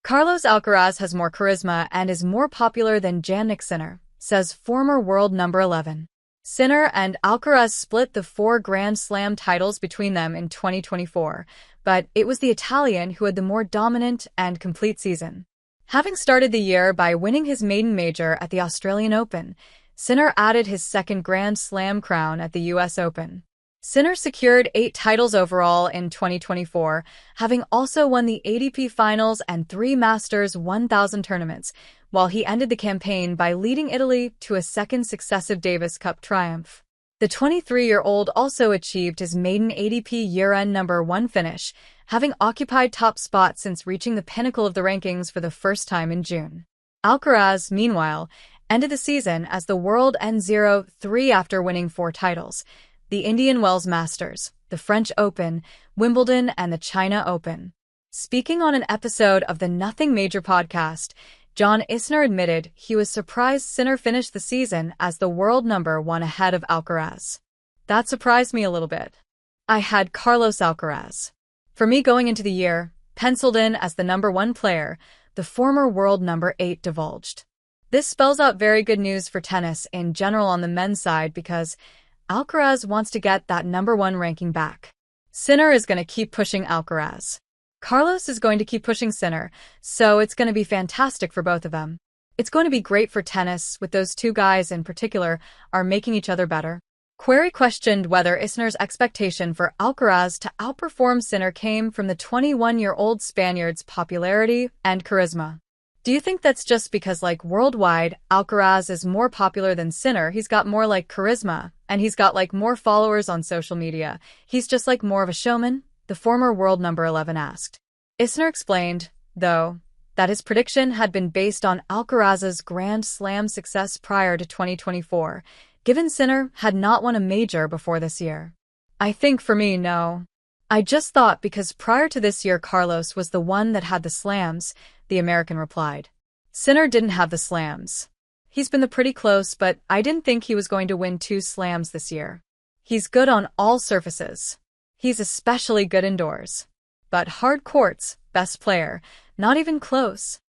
Carlos Alcaraz has more charisma and is more popular than Jannik Sinner, says former world number 11. Sinner and Alcaraz split the 4 Grand Slam titles between them in 2024, but it was the Italian who had the more dominant and complete season. Having started the year by winning his maiden major at the Australian Open, Sinner added his second Grand Slam crown at the US Open. Sinner secured 8 titles overall in 2024, having also won the ATP Finals and 3 Masters 1000 tournaments, while he ended the campaign by leading Italy to a second successive Davis Cup triumph. The 23-year-old also achieved his maiden ATP year-end number 1 finish, having occupied top spot since reaching the pinnacle of the rankings for the first time in June. Alcaraz, meanwhile, ended the season as the world N03 after winning 4 titles: the Indian Wells Masters, the French Open, Wimbledon, and the China Open. Speaking on an episode of the Nothing Major podcast, John Isner admitted he was surprised Sinner finished the season as the world number 1 ahead of Alcaraz. That surprised me a little bit. I had Carlos Alcaraz. For me, going into the year, penciled in as the number 1 player, the former world number 8 divulged. This spells out very good news for tennis in general on the men's side because Alcaraz wants to get that number 1 ranking back. Sinner is going to keep pushing Alcaraz. Carlos is going to keep pushing Sinner, so it's going to be fantastic for both of them. It's going to be great for tennis, with those two guys in particular are making each other better. Query questioned whether Isner's expectation for Alcaraz to outperform Sinner came from the 21-year-old Spaniard's popularity and charisma. Do you think that's just because, worldwide, Alcaraz is more popular than Sinner? He's got more, charisma, and he's got, more followers on social media. He's just, more of a showman? The former world number 11 asked. Isner explained, though, that his prediction had been based on Alcaraz's Grand Slam success prior to 2024, given Sinner had not won a major before this year. I think for me, no. I just thought because prior to this year Carlos was the one that had the slams, the American replied. Sinner didn't have the slams. He's been pretty close, but I didn't think he was going to win 2 slams this year. He's good on all surfaces. He's especially good indoors. But hard courts, best player, not even close.